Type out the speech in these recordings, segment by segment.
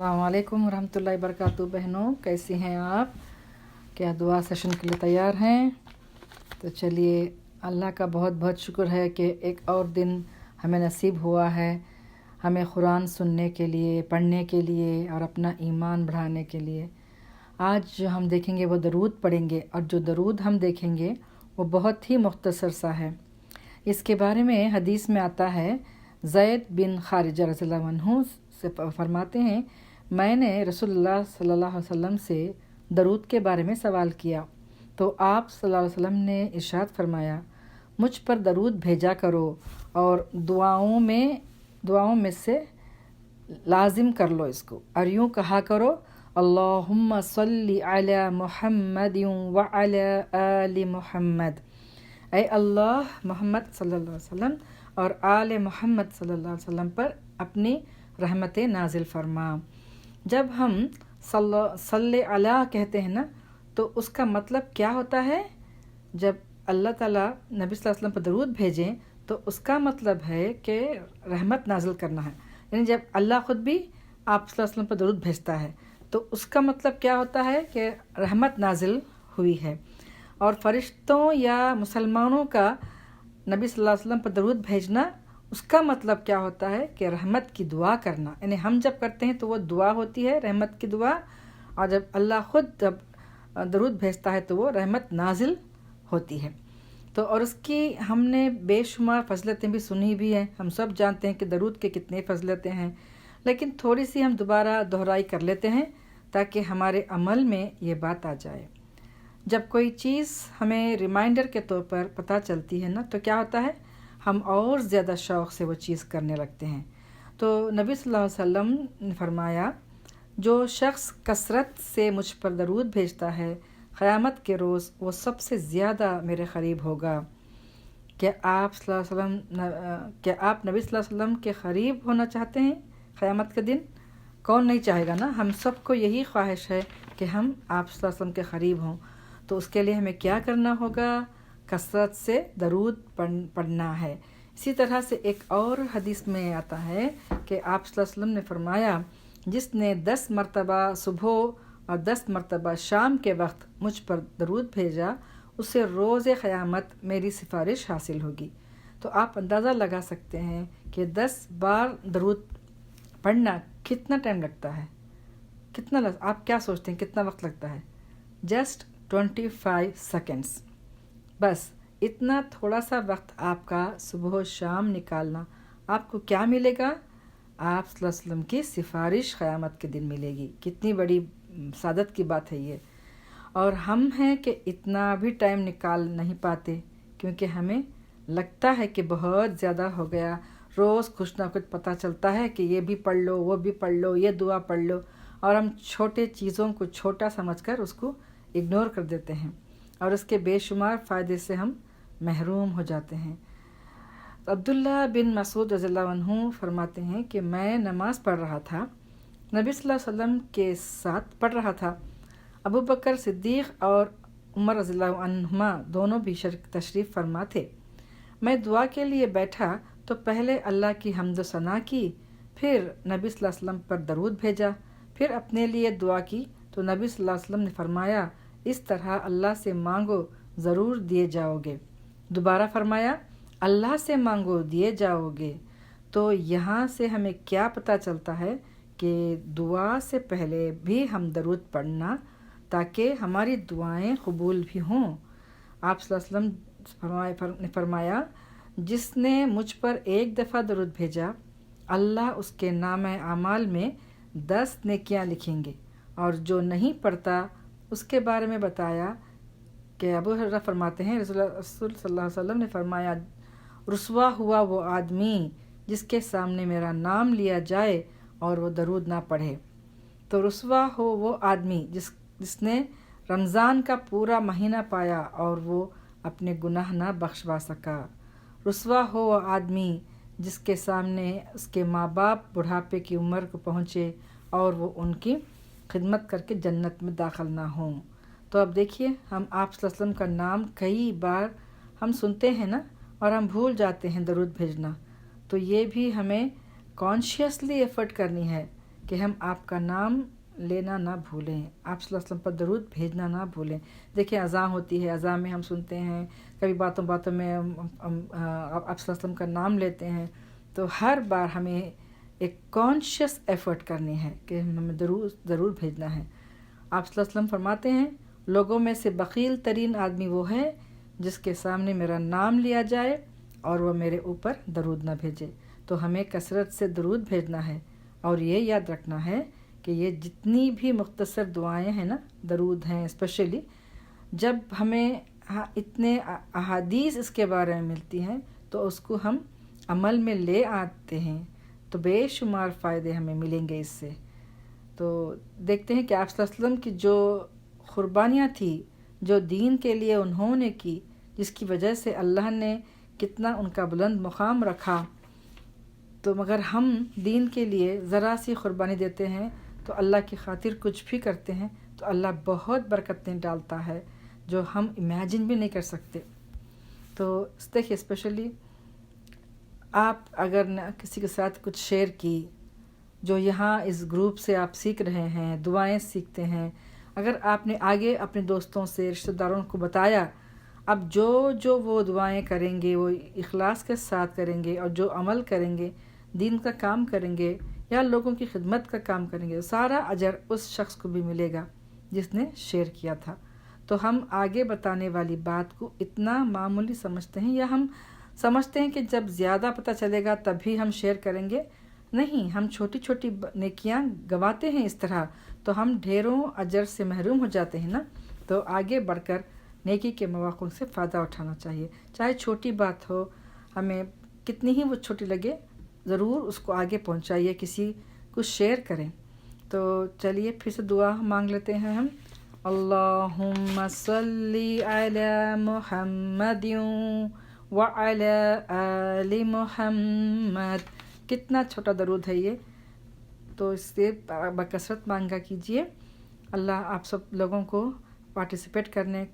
अस्सलाम वालेकुम रहमतुल्लाहि बरकातहू। बहनों, कैसी हैं आप? क्या दुआ सेशन के लिए तैयार हैं? तो चलिए, अल्लाह का बहुत बहुत शुक्र है कि एक और दिन हमें नसीब हुआ है हमें कुरान सुनने के लिए, पढ़ने के लिए और अपना ईमान बढ़ाने के लिए। आज जो हम देखेंगे वो दरूद पढ़ेंगे, और जो दरूद हम देखेंगे वो बहुत ही मुख्तसर सा है। इसके बारे में हदीस में आता है, ज़ैद बिन खारिजा रज़ियल्लाहु अन्हु से फरमाते हैं, मैंने रसूलुल्लाह सल्लल्लाहु अलैहि वसल्लम से दरूद के बारे में सवाल किया तो आप सल्लल्लाहु अलैहि वसल्लम ने इरशाद फरमाया, मुझ पर दरूद भेजा करो और दुआओं में से लाजिम कर लो इसको, और यूँ कहा करो, अल्लाहुम्मा सल्ली अला मुहम्मदिन व अला आलि मुहम्मद। ऐ अल्लाह मोहम्मद सल्लल्लाहु अलैहि वसल्लम और आले मोहम्मद सल्लल्लाहु अलैहि वसल्लम पर अपनी रहमतें नाजिल फरमा। जब हम सल्ले अला कहते हैं ना, तो उसका मतलब क्या होता है? जब अल्लाह ताला नबी सल्लल्लाहु अलैहि वसल्लम पर दरूद भेजें तो उसका मतलब है कि रहमत नाजिल करना है। यानी जब अल्लाह ख़ुद भी आप सल्लल्लाहु अलैहि वसल्लम पर दरूद भेजता है तो उसका मतलब क्या होता है कि रहमत नाजिल हुई है। और फरिश्तों या मुसलमानों का नबी सल्लल्लाहु अलैहि वसल्लम पर दरूद भेजना, उसका मतलब क्या होता है कि रहमत की दुआ करना। यानी हम जब करते हैं तो वो दुआ होती है, रहमत की दुआ, और जब अल्लाह ख़ुद जब दरूद भेजता है तो वो रहमत नाजिल होती है। तो और उसकी हमने बेशुमार फजलतें भी सुनी भी हैं। हम सब जानते हैं कि दरूद के कितने फजलतें हैं, लेकिन थोड़ी सी हम दोबारा दोहराई कर लेते हैं ताकि हमारे अमल में ये बात आ जाए। जब कोई चीज़ हमें रिमाइंडर के तौर पर पता चलती है ना, तो क्या होता है, हम और ज़्यादा शौक़ से वो चीज़ करने लगते हैं। तो नबी सल्लल्लाहु अलैहि वसल्लम ने फरमाया, जो शख्स कसरत से मुझ पर दरूद भेजता है, क़यामत के रोज़ वो सबसे ज़्यादा मेरे क़रीब होगा। क्या आप नबी सल्लल्लाहु अलैहि वसल्लम के क़रीब होना चाहते हैं क़यामत के दिन? कौन नहीं चाहेगा ना। हम सबको यही ख्वाहिश है कि हम आप सल्लल्लाहु अलैहि वसल्लम के क़रीब हों। तो उसके लिए हमें क्या करना होगा? कसरत से दरूद पढ़ना है। इसी तरह से एक और हदीस में आता है कि आप सल्लल्लाहु अलैहि वसल्लम ने फरमाया, जिसने 10 मरतबा सुबह और 10 मरतबा शाम के वक्त मुझ पर दरूद भेजा, उसे रोज़े क़यामत मेरी सिफारिश हासिल होगी। तो आप अंदाज़ा लगा सकते हैं कि 10 बार दरूद पढ़ना कितना टाइम लगता है। आप क्या सोचते हैं कितना वक्त लगता है? Just 25 seconds. बस इतना थोड़ा सा वक्त आपका सुबह शाम निकालना, आपको क्या मिलेगा? आप सल्लल्लाहु अलैहि वसल्लम की सिफारिश क़यामत के दिन मिलेगी। कितनी बड़ी सादत की बात है ये। और हम हैं कि इतना भी टाइम निकाल नहीं पाते, क्योंकि हमें लगता है कि बहुत ज़्यादा हो गया। रोज़ कुछ ना कुछ पता चलता है कि ये भी पढ़ लो, वो भी पढ़ लो, ये दुआ पढ़ लो, और हम छोटे चीज़ों को छोटा समझकर उसको इग्नोर कर देते हैं और उसके बेशुमार फ़ायदे से हम महरूम हो जाते हैं। अब्दुल्ला बिन मसूद रज़ियल्लाहु अन्हु फरमाते हैं कि मैं नमाज़ पढ़ रहा था, नबी सल्लल्लाहु अलैहि वसल्लम के साथ पढ़ रहा था। अबू बकर सिद्दीक़ और उमर रज़ियल्लाहु अन्हुमा दोनों भी तशरीफ़ फरमा थे। मैं दुआ के लिए बैठा तो पहले अल्लाह की हम्द सना की, फिर नबी सल्लल्लाहु अलैहि वसल्लम पर दरूद भेजा, फिर अपने लिए दुआ की। तो नबी सल्लल्लाहु अलैहि वसल्लम ने फरमाया, इस तरह अल्लाह से मांगो, ज़रूर दिए जाओगे। दोबारा फरमाया, अल्लाह से मांगो, दिए जाओगे। तो यहाँ से हमें क्या पता चलता है कि दुआ से पहले भी हम दरूद पढ़ना, ताकि हमारी दुआएं कबूल भी हों। आप सल्लल्लाहु अलैहि वसल्लम ने फरमाया, जिसने मुझ पर एक दफ़ा दरूद भेजा, अल्लाह उसके नामे आमाल में 10 नेकियां लिखेंगे, और जो नहीं पढ़ता उसके बारे में बताया कि अबू हुरैरा फरमाते हैं, रसूल सल्लल्लाहु अलैहि वसल्लम ने फरमाया, रुसवा हुआ वो आदमी जिसके सामने मेरा नाम लिया जाए और वो दरूद ना पढ़े। तो रुसवा हो वो आदमी जिसने रमज़ान का पूरा महीना पाया और वो अपने गुनाह ना बख्शवा सका। रुसवा हो वो आदमी जिसके सामने उसके माँ बाप बुढ़ापे की उम्र को पहुँचे और वो उनकी खिदमत करके जन्नत में दाखिल ना हों। तो अब देखिए, हम आप सल्लल्लाहु अलैहि वसल्लम का नाम कई बार हम सुनते हैं ना, और हम भूल जाते हैं दरूद भेजना। तो ये भी हमें कॉन्शियसली एफ़र्ट करनी है کہ ہم آپ کا نام لینا نہ بھولیں، آپ صلی اللہ علیہ وسلم پر درود بھیجنا نہ بھولیں۔ دیکھیں اذان ہوتی ہے، اذان میں ہم سنتے ہیں، کبھی باتوں باتوں میں آپ صلی اللہ علیہ وسلم کا نام لیتے ہیں، تو ہر بار ہمیں ایک کانشیس ایفرٹ کرنی ہے کہ ہمیں ضرور بھیجنا ہے۔ آپ صلی اللہ علیہ وسلم فرماتے ہیں لوگوں میں سے بخیل ترین آدمی وہ ہے جس کے سامنے میرا نام لیا جائے اور وہ میرے اوپر درود نہ بھیجے۔ تو ہمیں کثرت سے درود بھیجنا ہے، اور یہ یاد رکھنا ہے کہ یہ جتنی بھی مختصر دعائیں ہیں نا، درود ہیں اسپیشلی، جب ہمیں اتنے احادیث اس کے بارے میں ملتی ہیں تو اس کو ہم عمل میں لے آتے ہیں تو بے شمار فائدے ہمیں ملیں گے اس سے۔ تو دیکھتے ہیں کہ آپ صلی اللہ علیہ وسلم کی جو قربانیاں تھیں، جو دین کے لیے انہوں نے کی، جس کی وجہ سے اللہ نے کتنا ان کا بلند مقام رکھا، تو مگر ہم دین کے لیے ذرا سی قربانی دیتے ہیں تو اللہ کی خاطر کچھ بھی کرتے ہیں تو اللہ بہت برکتیں ڈالتا ہے جو ہم امیجن بھی نہیں کر سکتے۔ تو دیکھیے اسپیشلی آپ اگر کسی کے ساتھ کچھ شیئر کی، جو یہاں اس گروپ سے آپ سیکھ رہے ہیں، دعائیں سیکھتے ہیں، اگر آپ نے آگے اپنے دوستوں سے، رشتہ داروں کو بتایا، اب جو وہ دعائیں کریں گے وہ اخلاص کے ساتھ کریں گے، اور جو عمل کریں گے، دین کا کام کریں گے یا لوگوں کی خدمت کا کام کریں گے، سارا اجر اس شخص کو بھی ملے گا جس نے شیئر کیا تھا۔ تو ہم آگے بتانے والی بات کو اتنا معمولی سمجھتے ہیں، یا ہم سمجھتے ہیں کہ جب زیادہ پتہ چلے گا تب بھی ہم شیئر کریں گے۔ نہیں، ہم چھوٹی چھوٹی نیکیاں گواتے ہیں اس طرح، تو ہم ڈھیروں اجر سے محروم ہو جاتے ہیں نا۔ تو آگے بڑھ کر نیکی کے مواقع سے فائدہ اٹھانا چاہیے، چاہے چھوٹی بات ہو، ہمیں کتنی ہی وہ چھوٹی لگے، ضرور اس کو آگے پہنچائیے، کسی کو شیئر کریں۔ تو چلیے پھر سے دعا مانگ لیتے ہیں ہم۔ اللہم صلی علی محمد وعلی آل محمد۔ کتنا چھوٹا درود ہے یہ، تو اس سے بکثرت مانگا کیجیے۔ اللہ آپ سب لوگوں کو پارٹیسپیٹ کرنے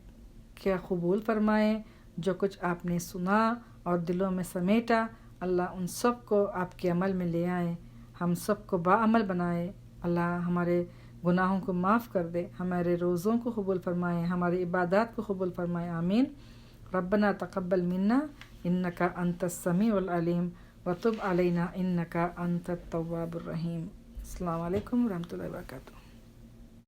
کے قبول فرمائیں، جو کچھ آپ نے سنا اور دلوں میں سمیٹا، اللہ ان سب کو آپ کے عمل میں لے آئیں، ہم سب کو باعمل بنائے۔ اللہ ہمارے گناہوں کو معاف کر دے، ہمارے روزوں کو قبول فرمائیں، ہماری عبادات کو قبول فرمائیں، آمین۔ ربنا تقبل منا انک انت السمیع العلیم وتب علینا انک انت التواب الرحیم۔ السلام علیکم ورحمۃ اللہ وبرکاتہ۔